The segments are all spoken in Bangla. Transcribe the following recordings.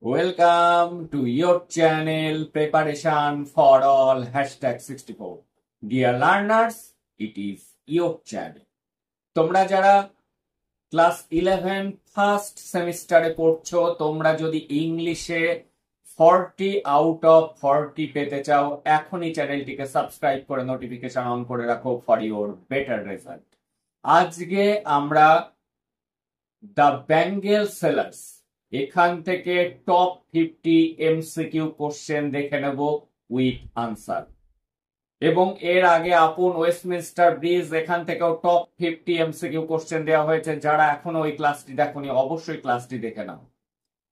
Welcome to your channel Preparation for All #64. Dear learners, it is your channel. তোমরা যারা ক্লাস 11 ফার্স্ট সেমিস্টারে পড়ছো, তোমরা যদি ইংলিশে 40 আউট অফ 40 পেতে চাও, এখনই চ্যানেলটিকে সাবস্ক্রাইব করে নোটিফিকেশন অন করে রাখো ফর ইওর বেটার রেজাল্ট। আজকে আমরা দ্য বেঙ্গল সেলার্স এখান থেকে টপ 50 এমসিকিউ কোশ্চেন দেখে নেব উইথ আনসার। এবং এর আগে আপন ওয়েস্টমিনস্টার ব্রিজ এখান থেকেও টপ 50 এমসিকিউ কোশ্চেন দেওয়া হয়েছে। যারা এখনো ওই ক্লাসটি দেখোনি অবশ্যই ক্লাসটি দেখে নাও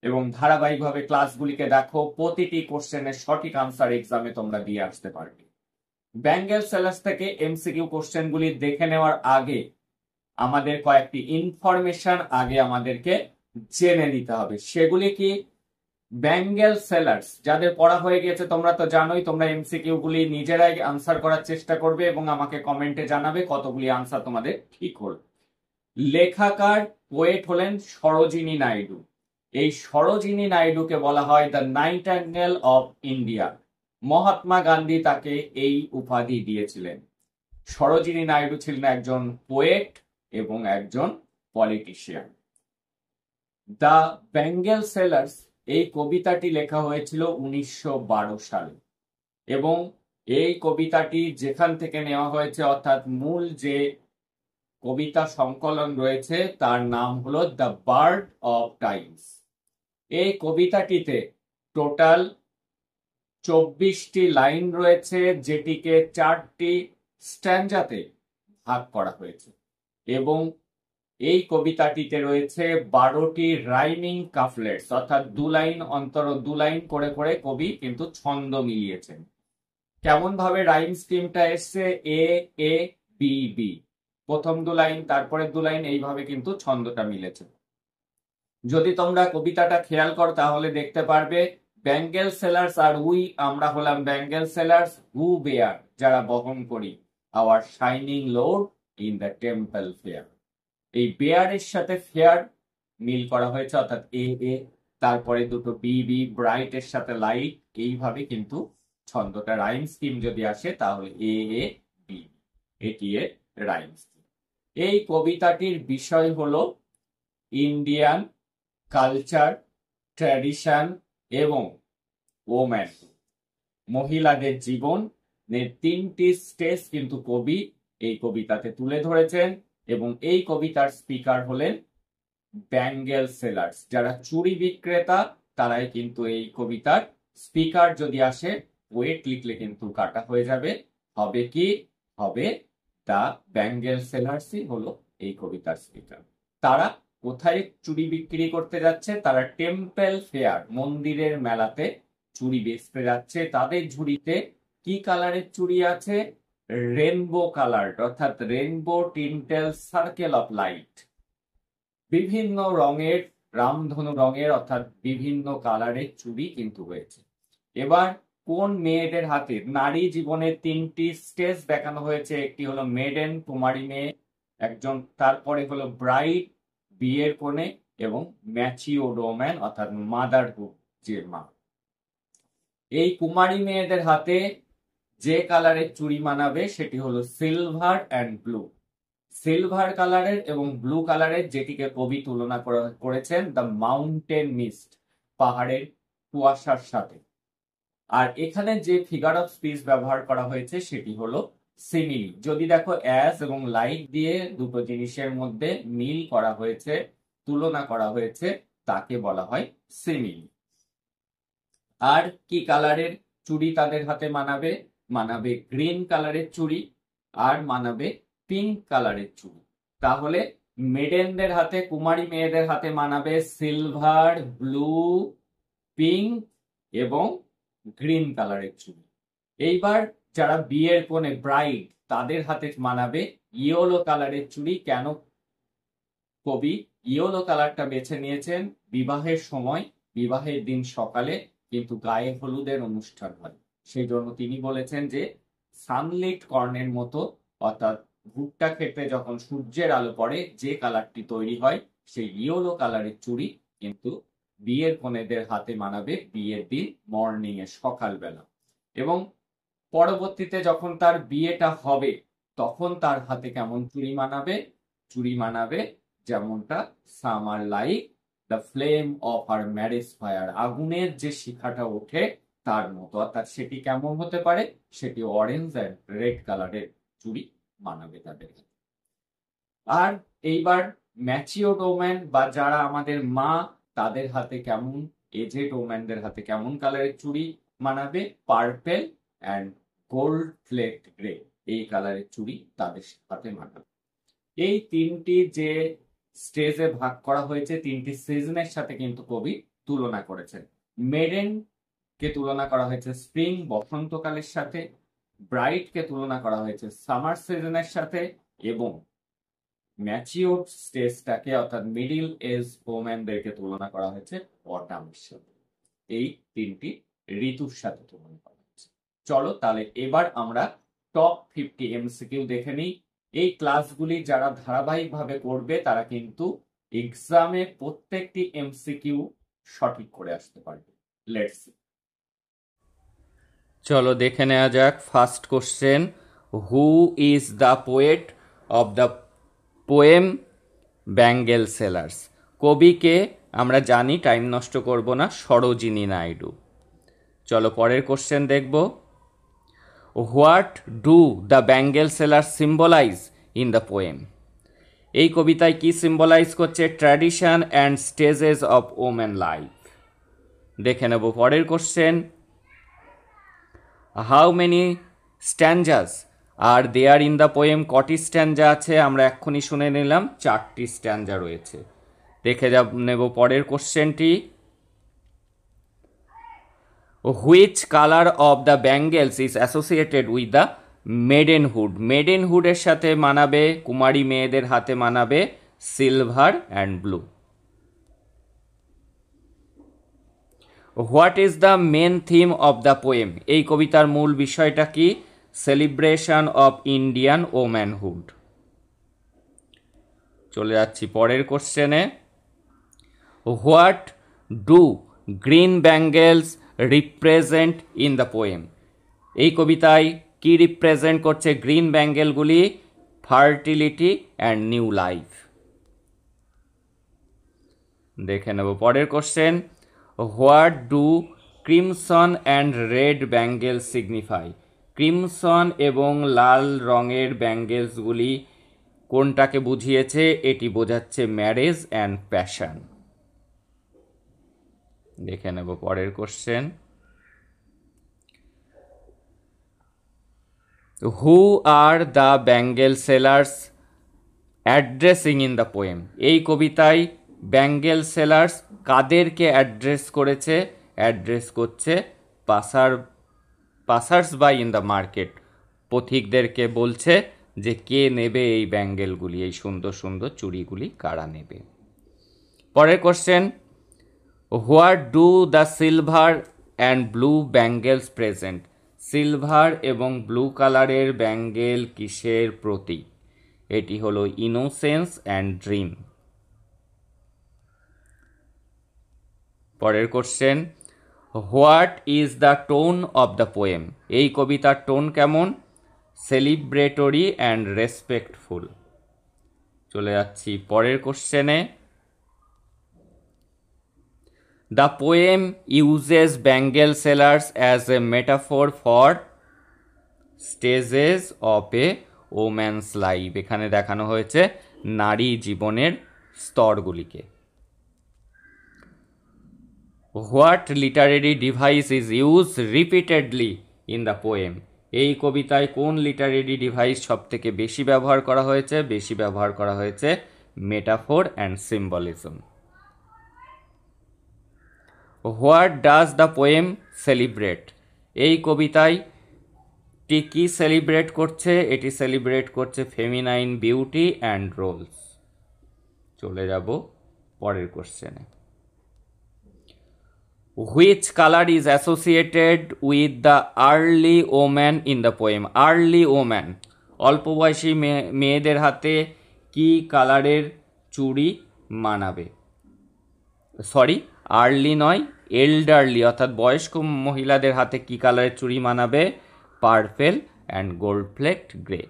এবং ধারাবাহিকভাবে ক্লাসগুলিকে দেখো। প্রতিটি কোশ্চেনের সঠিক আনসার এক্সামে তোমরা দিয়ে আসতে পারবে। বেঙ্গল সেলার্স থেকে এমসিকিউ কোশ্চেনগুলি দেখে নেওয়ার আগে আমাদের কয়েকটি ইনফরমেশন আমাদেরকে জেনে নিতে হবে। সেগুলি কি? বেঙ্গল সেলার্স যাদের পড়া হয়ে গেছে তোমরা তো জানোই, তোমরা এমসিকিউ গুলি নিজেরাই আনসার করার চেষ্টা করবে এবং আমাকে কমেন্টে জানাবে কতগুলি আনসার তোমাদের ঠিক হল। লেখাকার পোয়েট হলেন সরোজিনী নাইডু। এই সরোজিনী নাইডুকে বলা হয় the nightingale of India. Mahatma Gandhi তাকে এই উপাধি দিয়েছিলেন। সরোজিনী নাইডু ছিলেন একজন পোয়েট এবং একজন পলিটিশিয়ান। দ্য বেঙ্গল সেলার্স এই কবিতাটি লেখা হয়েছিল 1912 সালে এবং এই কবিতাটি যেখান থেকে নেওয়া হয়েছে অর্থাৎ মূল যে কবিতা সংকলন রয়েছে তার নাম হলো দ্য বার্ড অফ টাইমস। এই কবিতাটিতে টোটাল 24টি লাইন রয়েছে, যেটিকে 4টি স্ট্যাঞ্জাতে ভাগ করা হয়েছে এবং এই কবিতাটিতে রয়েছে 12টি রাইমিং কাফলেটস, অর্থাৎ 2 লাইন অন্তর 2 লাইন করে করে কবি কিন্তু ছন্দ মিলিয়েছেন। কেমন ভাবে রাইম স্কিমটা এসছে? এ এ বি বি, প্রথম 2 লাইন তারপরে 2 লাইন, এইভাবে কিন্তু ছন্দটা মিলেছে। যদি তোমরা কবিতাটা খেয়াল করো তাহলে দেখতে পারবে বেঙ্গল সেলার্স আর উই, আমরা হলাম বেঙ্গল সেলার্স, হু বেয়ার যারা বহন করি, our shining load in the temple fair. এই বেয়ারের সাথে ফেয়ার মিল করা হয়েছে অর্থাৎ এ এ, তারপরে দুটো বি বি, ব্রাইট এর সাথে লাইট, এইভাবে কিন্তু ছন্দটা রাইম স্কিম যদি আসে তাহলে এ এ বি, এটি এর রাইম স্কিম। এই কবিতাটির বিষয় হলো ইন্ডিয়ান কালচার, ট্র্যাডিশন এবং ওম্যান, মহিলাদের জীবন, 3টি স্টেজ কিন্তু কবি এই কবিতাতে তুলে ধরেছেন এবং এই কবিতার স্পিকার হলেন বেঙ্গল সেলার্স। যারা চুড়ি বিক্রেতা তারাই কিন্তু এই কবিতার স্পিকার। যদি আসে ওয়েট লিখলে কিন্তু কাটা হয়ে যাবে, হবে কি? হবে দ্য বেঙ্গল সেলার্সই হলো এই কবিতার স্পিকার। তারা কোথায় চুড়ি বিক্রি করতে যাচ্ছে? তারা টেম্পল ফেয়ার, মন্দিরের মেলাতে চুড়ি বেচতে যাচ্ছে। তাদের ঝুড়িতে কি কালারের চুড়ি আছে? রেনবো কালার, অর্থাৎ রেনবো টিন্টেল সার্কেল অফ লাইট, বিভিন্ন রঙের, রামধনু রঙের অর্থাৎ বিভিন্ন কালারের চুড়ি কিন্তু হয়েছে। এবার কোন মেয়েদের হাতে? নারী জীবনের 3টি স্টেজ দেখানো হয়েছে। একটি হলো মেডেন, কুমারী মেয়ে একজন, তারপরে হলো ব্রাইড, বিয়ের কোণে, এবং ম্যাচিওর ওম্যান অর্থাৎ মাদারহুড, যে মা। এই কুমারী মেয়েদের হাতে যে কালারের চুড়ি মানাবে সেটি হলো সিলভার অ্যান্ড ব্লু। সিলভার কালারের এবং ব্লু কালারের, যেটিকে কবি তুলনা করেছেন দ্য মাউন্টেন মিস্ট, পাহাড়ের কুয়াশার সাথে। আর এখানে যে ফিগার অফ স্পিচ ব্যবহার করা হয়েছে সেটি হলো সিমিলি। যদি দেখো অ্যাজ এবং লাইক দিয়ে দুটো জিনিসের মধ্যে মিল করা হয়েছে, তুলনা করা হয়েছে, তাকে বলা হয় সিমিলি। আর কি কালারের চুড়ি তাদের হাতে মানাবে? মানাবে গ্রিন কালারের চুড়ি আর মানাবে পিঙ্ক কালারের চুড়ি। তাহলে মেডেনদের হাতে, কুমারী মেয়েদের হাতে মানাবে সিলভার, ব্লু, পিঙ্ক এবং গ্রিন কালারের চুড়ি। এইবার যারা বিয়ের কোণে, ব্রাইড, তাদের হাতে মানাবে ইয়েলো কালারের চুড়ি। কেন কবি ইয়েলো কালারটা বেছে নিয়েছেন? বিবাহের সময়, বিবাহের দিন সকালে কিন্তু গায়ে হলুদের অনুষ্ঠান হয়, সেই জন্য তিনি বলেছেন যে সানলিট কর্নের মতো, অর্থাৎ ভুট্টা ক্ষেত্রে যখন সূর্যের আলো পড়ে যে কালারটি তৈরি হয় সেই ইয়েলো কালারের চুড়ি কিন্তু বিয়ের কনেদের হাতে মানাবে বিয়ের দিন মর্নিং এ, সকালবেলা। এবং পরবর্তীতে যখন তার বিয়েটা হবে তখন তার হাতে কেমন চুড়ি মানাবে? চুড়ি মানাবে যেমনটা summer like the flame of her marriage fire, আগুনের যে শিখাটা ওঠে তার মতো। অর্থাৎ সেটি কেমন হতে পারে? সেটি অরেঞ্জ অ্যান্ড রেড কালারের চুড়ি মানাবে তাদের। আর এইবার ম্যাচিওর্ড ওম্যান বা যারা আমাদের মা, তাদের হাতে কেমন, এজেড ওম্যানদের হাতে কেমন কালারের চুড়ি মানাবে? Purple and gold flaked grey, এই কালারের চুড়ি তাদের হাতে মানাবে। এই তিনটি যে স্টেজে ভাগ করা হয়েছে, তিনটি সিজনের সাথে কিন্তু কবি তুলনা করেছেন। মেডেন কে তুলনা করা হয়েছে স্প্রিং, বসন্তকালের সাথে। ব্রাইট কে তুলনা করা হয়েছে সামার সিজনের সাথে, এবং ম্যাচিওর স্টেজটাকে অর্থাৎ মিডিল এজ ওম্যানদেরকে তুলনা করা হয়েছে অটামের সাথে। এই তিনটি ঋতুর সাথে তুলনা করা হয়েছে। চলো তাহলে এবার আমরা টপ 50 এমসিকিউ দেখে নিই। এই ক্লাসগুলি যারা ধারাবাহিকভাবে করবে তারা কিন্তু এক্সামে প্রত্যেকটি এমসিকিউ সঠিক করে আসতে পারবে। Let's see. চলো দেখে নেওয়া যাক first question. Who is the poet of the poem Bangle Sellers? কবিকে আমরা জানি, টাইম নষ্ট করব না, সরোজিনী নাইডু। চলো পরের কোশ্চেন দেখব। What do the bangle Sellers symbolise in the poem? এই কবিতায় কি সিম্বলাইজ করছে? Tradition and stages of women life. দেখে নেব পরের question. How many stanzas are there in the poem? কটি স্ট্যান্ডা আছে? আমরা এক্ষুনি শুনে নিলাম 4টি স্ট্যান্ডা রয়েছে। দেখে নেব পরের কোশ্চেনটি। Which colour of the bangles is associated with the maidenhood? মেডেনহুডের সাথে মানাবে, কুমারী মেয়েদের হাতে মানাবে silver and blue. What is the main theme of the poem? এই কবিতার মূল বিষয়টা কি? Celebration of Indian womanhood. চলে যাচ্ছি পরের কোশ্চেনে। What do green bangles represent in the poem? এই কবিতায় কি রিপ্রেজেন্ট করছে গ্রিন ব্যাঙ্গেলগুলি? Fertility and new life. দেখে নেব পরের question. What do crimson and red bangle signify? Crimson এবং লাল রঙের ব্যাঙ্গেলসগুলি কোনটাকে বুঝিয়েছে? এটি বোঝাচ্ছে ম্যারেজ অ্যান্ড প্যাশন। দেখে নেব পরের question. Who are the bangle sellers addressing in the poem? এই কবিতায় ব্যাঙ্গেল সেলার্স কাদেরকে অ্যাড্রেস করেছে? অ্যাড্রেস করছে passers by in the market, পথিকদেরকে বলছে যে কে নেবে এই ব্যাঙ্গেলগুলি, এই সুন্দর সুন্দর চুড়িগুলি কারা নেবে। পরের question. What do the silver and blue bangles present? Silver এবং ব্লু কালারের ব্যাঙ্গেল কিসের প্রতীক? এটি হলো ইনোসেন্স অ্যান্ড ড্রিম। পরের question. What is the tone of the poem? এই কবিতার টোন কেমন? Celebratory and respectful. চলে যাচ্ছি পরের কোশ্চেনে। The poem uses bangle sellers as a metaphor for stages of a woman's life. এখানে দেখানো হয়েছে নারী জীবনের স্তরগুলিকে। What literary device is use repeatedly in the poem? এই কবিতায় কোন লিটারেরি ডিভাইস সব থেকে বেশি ব্যবহার করা হয়েছে? বেশি ব্যবহার করা হয়েছে metaphor and symbolism. What does the poem celebrate? এই কবিতায় কি সেলিব্রেট করছে? এটি সেলিব্রেট করছে ফেমিনাইন বিউটি অ্যান্ড রোলস। চলে যাব পরের কোশ্চেনে। Which colour is associated with the early woman in the poem? Early woman, অল্প বয়সী মেয়েদের হাতে কি কালারের চুড়ি মানাবে? সরি, আর্লি নয়, এল্ডারলি অর্থাৎ বয়স্ক মহিলাদের হাতে কি কালারের চুড়ি মানাবে? Purple and gold flaked grey.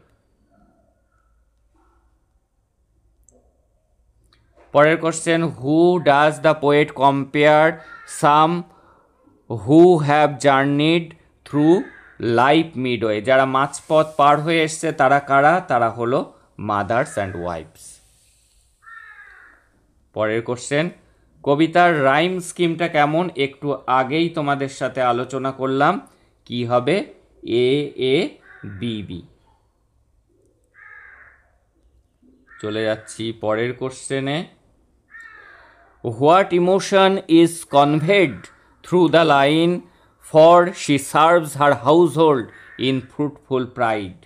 পরের question, who does the poet compare some who have journeyed through life midway? যারা মাঝপথ পার হয়ে এসছে তারা কারা? তারা হলো মাদার্স অ্যান্ড ওয়াইফস। পরের কোশ্চেন, কবিতার রাইম স্কিমটা কেমন? একটু আগেই তোমাদের সাথে আলোচনা করলাম। কি হবে? A A B B. চলে যাচ্ছি পরের কোশ্চেনে। What emotion is conveyed through the line for she serves her household in fruitful pride?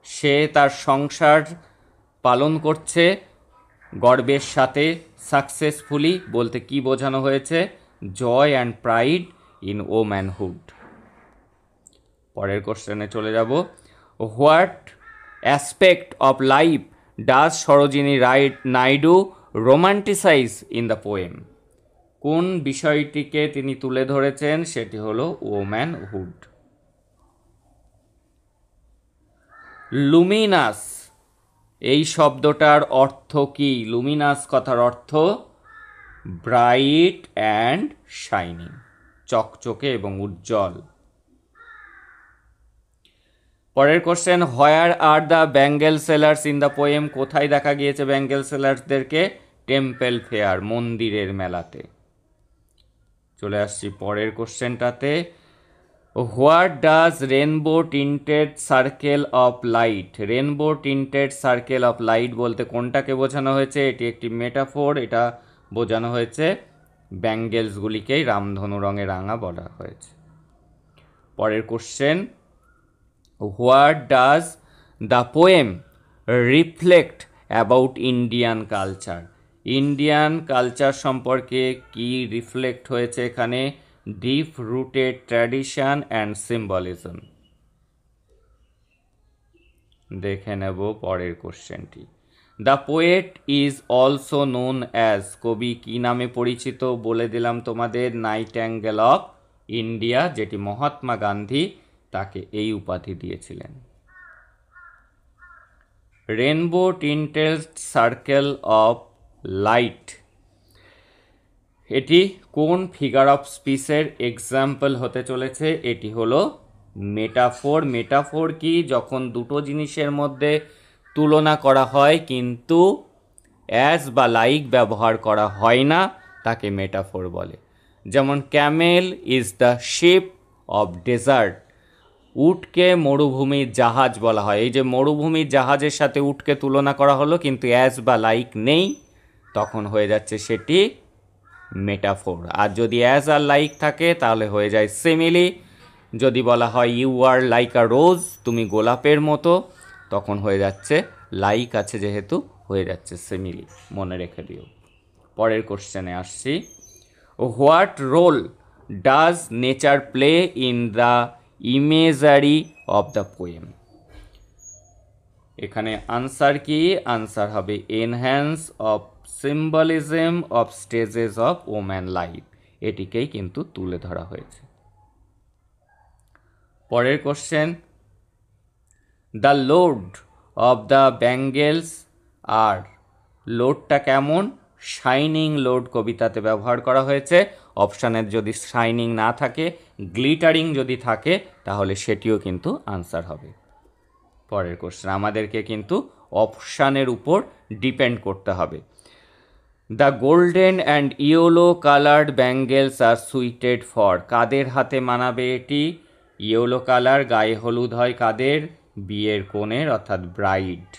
সে তার সংসার পালন করছে গর্বের সাথে, সাকসেসফুলি বলতে কি বোঝানো হয়েছে? জয় অ্যান্ড প্রাইড ইন ওম্যানহুড। পরের কোশ্চেনে চলে যাব। What aspect of life does Sarojini Naidu romanticise in the poem? কোন বিষয়টিকে তিনি তুলে ধরেছেন? সেটি হলো ওম্যানহুড। লুমিনাস এই শব্দটার অর্থ কি? লুমিনাস কথার অর্থ ব্রাইট অ্যান্ড শাইনিং, চকচকে এবং উজ্জ্বল। পরের question, where are the bangle Sellers in the poem? কোথায় দেখা গিয়েছে ব্যাঙ্গেল সেলার্সদেরকে? টেম্পল ফেয়ার, মন্দিরের মেলাতে। চলে আসছি পরের কোশ্চেনটাতে। What does rainbow tinted circle of light? Rainbow tinted circle of light বলতে কোনটাকে বোঝানো হয়েছে? এটি একটি মেটাফোর। এটা বোঝানো হয়েছে ব্যাঙ্গেলসগুলিকেই রামধনু রঙে রাঙা বলা হয়েছে। পরের question, what does the poem reflect about Indian culture? Indian culture সম্পর্কে কি রিফ্লেক্ট হয়েছে এখানে? Deep rooted tradition and symbolism. দেখে নেব পরের কোশ্চেনটি। The poet is also known as, কবি কি নামে পরিচিত? বলে দিলাম তোমাদের, নাইটিঙ্গেল অফ ইন্ডিয়া, যেটি মহাত্মা গান্ধী তাকে এই উপাধি দিয়েছিলেন। Rainbow tinted circle of light এটি কোন ফিগার অফ স্পিচের এক্সাম্পল হতে চলেছে? এটি হলো মেটাফোর। মেটাফোর কি? যখন দুটো জিনিসের মধ্যে তুলনা করা হয় কিন্তু অ্যাজ বা লাইক ব্যবহার করা হয় না, তাকে মেটাফোর বলে। যেমন camel is the ship of desert, উটকে মরুভূমির জাহাজ বলা হয়। এই যে মরুভূমির জাহাজের সাথে উটকে তুলনা করা হলো কিন্তু অ্যাজ বা লাইক নেই, তখন হয়ে যাচ্ছে সেটি মেটাফোর। আর যদি অ্যাজ আর লাইক থাকে তাহলে হয়ে যায় সিমিলি। যদি বলা হয় ইউ আর লাইক আ রোজ, তুমি গোলাপের মতো, তখন হয়ে যাচ্ছে লাইক আছে যেহেতু হয়ে যাচ্ছে সিমিলি। মনে রেখে দিও। পরের কোশ্চেনে আসছি। What role does nature play in the imagery of the poem? এখানে আনসার কি? আনসার হবে enhance of symbolism of stages of woman life, এটিকেই কিন্তু তুলে ধরা হয়েছে। পরের question, the load of the bangles are, লোডটা কেমন? শাইনিং লোড কবিতাতে ব্যবহার করা হয়েছে। অপশানের যদি শাইনিং না থাকে, গ্লিটারিং যদি থাকে, তাহলে সেটিও কিন্তু আনসার হবে। পরের কোশ্চেন, আমাদেরকে কিন্তু অপশানের উপর ডিপেন্ড করতে হবে। The golden and yellow coloured bangles are suited for, কাদের হাতে মানাবে এটি? ইয়েলো কালার, গায়ে হলুদ হয় কাদের? বিয়ের কনের অর্থাৎ ব্রাইড।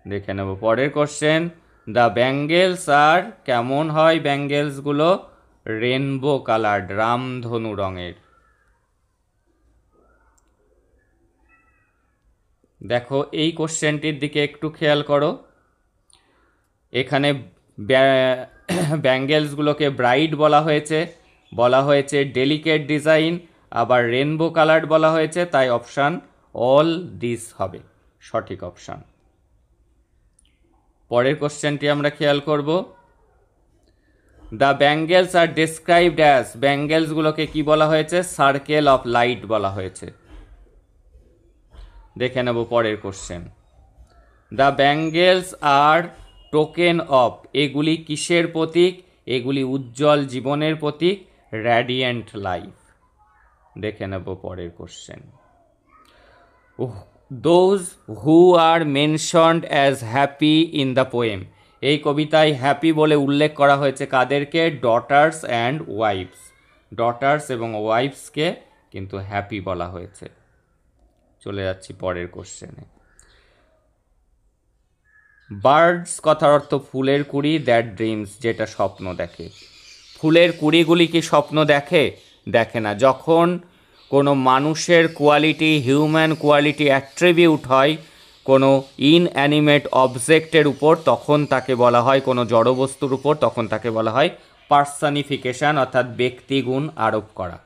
দেখে নেব পরের কোশ্চেন। দ্য ব্যাঙ্গেলস আর কেমন হয় ব্যাঙ্গেলসগুলো? রেনবো কালার্ড, রামধনু রঙের। দেখো এই কোশ্চেনটির দিকে একটু খেয়াল করো। এখানে ব্যাঙ্গেলসগুলোকে ব্রাইড বলা হয়েছে ডেলিকেট ডিজাইন, আবার রেনবো কালার্ড বলা হয়েছে, তাই অপশান অল দিস হবে সঠিক অপশান। পরের কোশ্চেনটি আমরা খেয়াল করব। The bangles are described as, ব্যাঙ্গেলসগুলোকে কি বলা হয়েছে? সার্কেল অফ লাইট বলা হয়েছে। দেখে নেব পরের question. The bangles are token of, এগুলি কিসের প্রতীক? এগুলি উজ্জ্বল জীবনের প্রতীক, র্যাডিয়েন্ট লাইফ। দেখে নেব পরের question. Those who are mentioned as happy in the poem, এই কবিতায় হ্যাপি বলে উল্লেখ করা হয়েছে কাদেরকে? ডটার্স অ্যান্ড ওয়াইফস, ডটার্স এবং ওয়াইফসকে কিন্তু হ্যাপি বলা হয়েছে। চলে যাচ্ছি পরের কোশ্চেনে। বার্ডস কথার অর্থ ফুলের কুড়ি, দ্যাট ড্রিমস, যেটা স্বপ্ন দেখে। ফুলের কুড়িগুলি কি স্বপ্ন দেখে? দেখে না। যখন কোনো মানুষের কোয়ালিটি, হিউম্যান কোয়ালিটি অ্যাট্রিবিউট হয় কোনো ইনঅ্যানিমেট অবজেক্টের উপর, তখন তাকে বলা হয়, কোনো জড়বস্তুর উপর, তখন তাকে বলা হয় পার্সনিফিকেশন, অর্থাৎ ব্যক্তিগুণ আরোপ করা।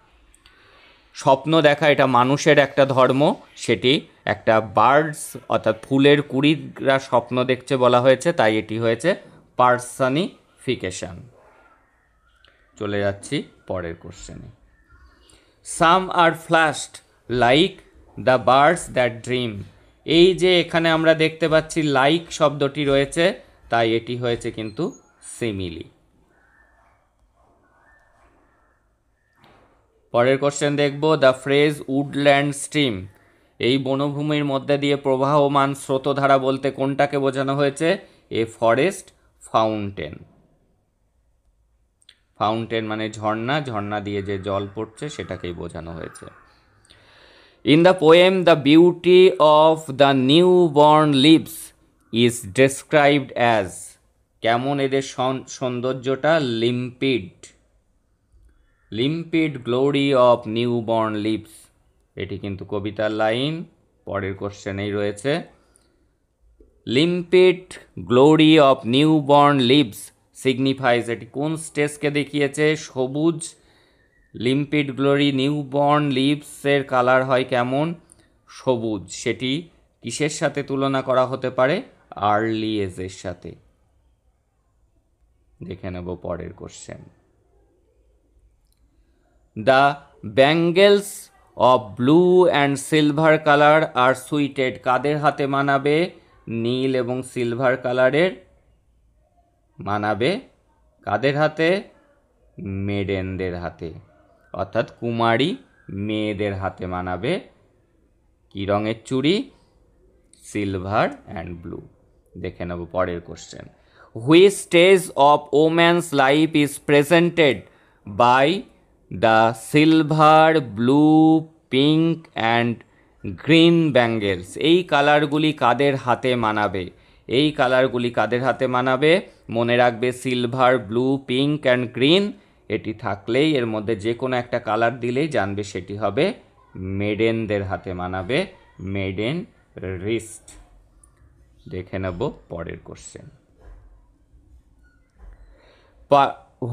স্বপ্ন দেখা এটা মানুষের একটা ধর্ম, সেটি একটা বার্ডস অর্থাৎ ফুলের কুড়িরা স্বপ্ন দেখছে বলা হয়েছে, তাই এটি হয়েছে পার্সনিফিকেশন। চলে যাচ্ছি পরের কোশ্চেনে। Some are flashed like the birds that dream, এই যে এখানে আমরা দেখতে পাচ্ছি লাইক শব্দটি রয়েছে, তাই এটি হয়েছে কিন্তু সিমিলি। পরের কোশ্চেন দেখব। দ্য ফ্রেজ উডল্যান্ড স্ট্রিম, এই বনভূমির মধ্যে দিয়ে প্রবাহমান স্রোতধারা বলতে কোনটাকে বোঝানো হয়েছে? A forest fountain. ফাউন্টেন মানে ঝর্ণা, ঝর্ণা দিয়ে যে জল পড়ছে সেটাকেই বোঝানো হয়েছে। In the poem the beauty of the new born leaves is described as, কেমন এদের সৌন্দর্যটা? Limpid, limpid glory of new born leaves, এটি কিন্তু কবিতার লাইন। পরের কোশ্চেনেই রয়েছে। Limpid glory of new born leaves signifies, এটি কোন স্টেজকে দেখিয়েছে? সবুজ। লিম্পিড গ্লোরি নিউ বর্ন লিভসের কালার হয় কেমন? সবুজ। সেটি কিসের সাথে তুলনা করা হতে পারে? আর্লি এজের সাথে। দেখে নেব পরের question. The bangles of blue and silver colour are suited, কাদের হাতে মানাবে? নীল এবং সিলভার কালারের মানাবে কাদের হাতে? মেডেনদের হাতে, অর্থাৎ কুমারী মেয়েদের হাতে মানাবে। কি রঙের চুড়ি? Silver and blue. দেখে নেব পরের question. Which stage of woman's life is presented by the silver, blue, pink and green bangles, এই কালারগুলি কাদের হাতে মানাবে? এই কালারগুলি কাদের হাতে মানাবে? মনে রাখবে silver, blue, pink and green, এটি থাকলেই এর মধ্যে যে কোনো একটা কালার দিলেই জানবে সেটি হবে মেডেনদের হাতে মানাবে, মেডেন রিস্ট। দেখে নেব পরের question.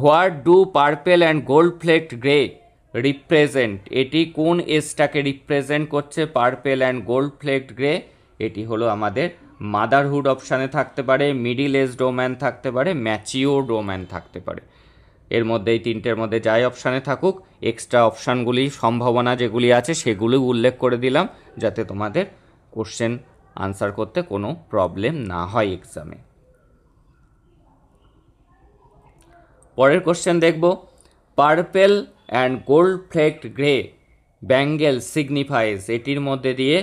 What do purple and gold flaked grey represent, এটি কোন এজটাকে রিপ্রেজেন্ট করছে? Purple and gold flaked grey, এটি হলো আমাদের মাদারহুড অপশানে থাকতে পারে, মিডিল এজড ওম্যান থাকতে পারে, ম্যাচিওরড ওম্যান থাকতে পারে। এর মধ্যে এই তিনটের মধ্যে যাই অপশানে থাকুক, এক্সট্রা অপশানগুলি সম্ভাবনা যেগুলি আছে সেগুলি উল্লেখ করে দিলাম, যাতে তোমাদের কোশ্চেন আনসার করতে কোনো প্রবলেম না হয় এক্সামে। পরের কোশ্চেন দেখব। Purple and gold flaked grey bangle signifies, এটির মধ্যে দিয়ে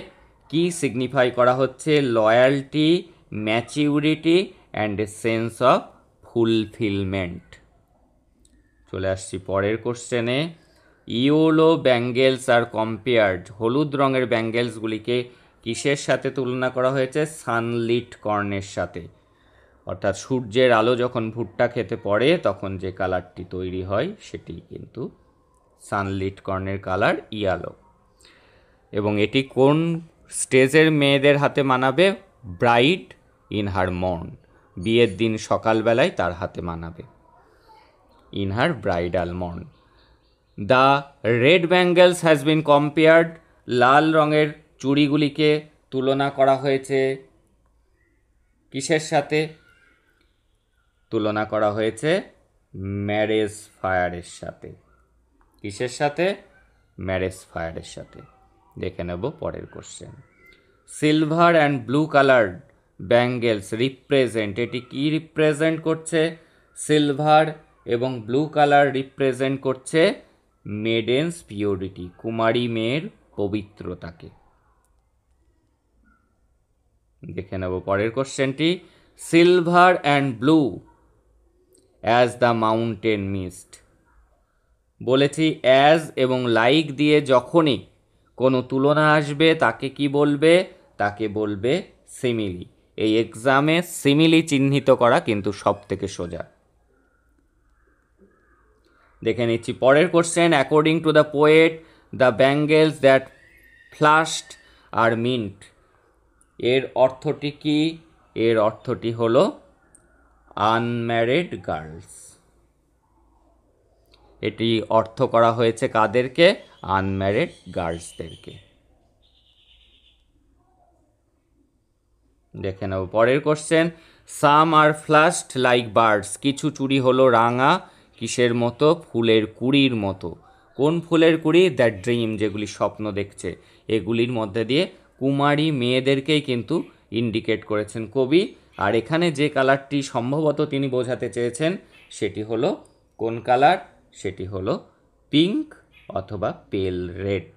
কি সিগনিফাই করা হচ্ছে? Loyalty, maturity and a sense of fulfilment. চলে আসছি পরের কোশ্চেনে। ইয়েলো ব্যাঙ্গেলস আর কম্পেয়ার্ড, হলুদ রঙের ব্যাঙ্গেলসগুলিকে কিসের সাথে তুলনা করা হয়েছে? সানলিট কর্নের সাথে, অর্থাৎ সূর্যের আলো যখন ভুট্টা খেতে পড়ে তখন যে কালারটি তৈরি হয় সেটি কিন্তু সানলিট কর্নের কালার ইয়েলো। এবং এটি কোন স্টেজের মেয়েদের হাতে মানাবে? ব্রাইড ইন হার মর্ন, বিয়ের দিন সকালবেলায় তার হাতে মানাবে, in her bridal morn. The red bangles has been compared, লাল রঙের চুড়িগুলিকে তুলনা করা হয়েছে কিসের সাথে? তুলনা করা হয়েছে ম্যারেজ ফায়ারের সাথে। কিসের সাথে? ম্যারেজ ফায়ারের সাথে। দেখে নেব পরের question. Silver and blue coloured bangles represent, এটি কি রিপ্রেজেন্ট করছে? সিলভার এবং ব্লু কালার রিপ্রেজেন্ট করছে মেডেন্স পিওরিটি, কুমারী মেয়ের পবিত্রতাকে। দেখে নেব পরের কোশ্চেনটি। Silver and blue as the mountain mist, বলেছি অ্যাজ এবং লাইক দিয়ে যখনই কোনো তুলনা আসবে তাকে কি বলবে? তাকে বলবে সিমিলি। এই এক্সামে সিমিলি চিহ্নিত করা কিন্তু সব থেকে সোজা। দেখে নিচ্ছি পরের question. According to the poet, the bangles that flushed are meant, এর অর্থটি কি? এর অর্থটি হলো আনম্যারিড গার্লস। এটি অর্থ করা হয়েছে কাদেরকে? আনম্যারিড গার্লসদেরকে। দেখে নেব পরের কোশ্চেন। সাম আর ফ্লাশড লাইক বার্ডস, কিছু চুড়ি হলো রাঙা কিসের মতো? ফুলের কুড়ির মতো। কোন ফুলের কুড়ি? দ্য ড্রিম, যেগুলি স্বপ্ন দেখছে। এগুলির মধ্যে দিয়ে কুমারী মেয়েদেরকেই কিন্তু ইন্ডিকেট করেছেন কবি। আর এখানে যে কালারটি সম্ভবত তিনি বোঝাতে চেয়েছেন সেটি হলো কোন কালার? সেটি হলো পিঙ্ক অথবা পেল রেড,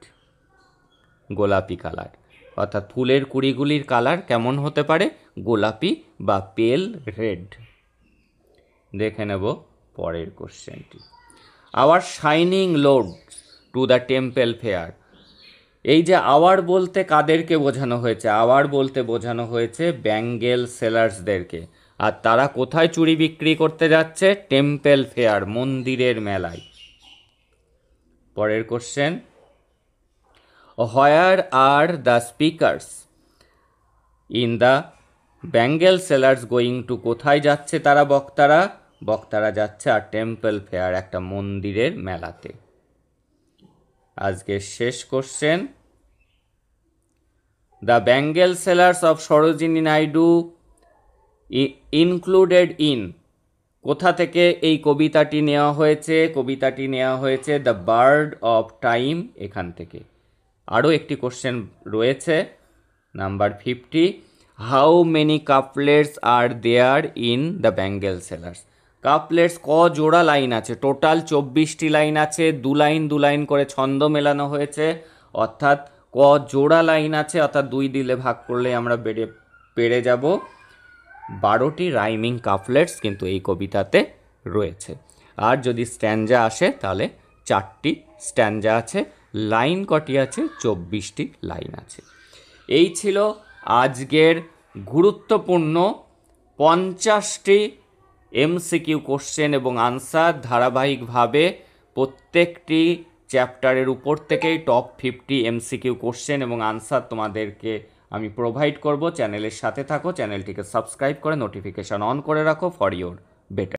গোলাপি কালার। অর্থাৎ ফুলের কুড়িগুলির কালার কেমন হতে পারে? গোলাপি বা পেল রেড। দেখে নেব পরের কোশ্চেনটি। Our shining load to the temple fair, এই যে আওয়ার বলতে কাদেরকে বোঝানো হয়েছে? আওয়ার বলতে বোঝানো হয়েছে ব্যাঙ্গেল সেলার্সদেরকে। আর তারা কোথায় চুড়ি বিক্রি করতে যাচ্ছে? টেম্পল ফেয়ার, মন্দিরের মেলায়। পরের question. Where are the speakers in the bangle sellers going to, কোথায় যাচ্ছে তারা বক্তারা? বক্তারা যাচ্ছে আর টেম্পল ফেয়ার, একটা মন্দিরের মেলাতে। আজকের শেষ question. The bangle sellers of Sarojini Naidu included in, কোথা থেকে এই কবিতাটি নেওয়া হয়েছে? কবিতাটি নেওয়া হয়েছে দ্য বার্ড অফ টাইম, এখান থেকে। আরও একটি কোশ্চেন রয়েছে, number 50। How many couplets are there in the bangle sellers, couplets ক জোড়া লাইন আছে? টোটাল 24টি লাইন আছে, দু লাইন করে ছন্দ মেলানো হয়েছে, অর্থাৎ ক জোড়া লাইন আছে, অর্থাৎ 2 দিলে ভাগ করলে আমরা পেরে যাব। 12টি রাইমিং কাপলেটস কিন্তু এই কবিতাতে রয়েছে। আর যদি স্ট্যাঞ্জা আসে তাহলে 4টি স্ট্যাঞ্জা আছে। লাইন কটি আছে? 24টি লাইন আছে। এই ছিল আজকের গুরুত্বপূর্ণ 50টি এমসিকিউ কোশ্চেন এবং আনসার। ধারাবাহিকভাবে প্রত্যেকটি চ্যাপ্টারের উপর থেকেই টপ 50 এমসিকিউ কোশ্চেন এবং আনসার তোমাদেরকে আমি প্রোভাইড করব। চ্যানেলের সাথে থাকো, চ্যানেলটিকে সাবস্ক্রাইব করে নোটিফিকেশান অন করে রাখো ফর ইওর বেটার।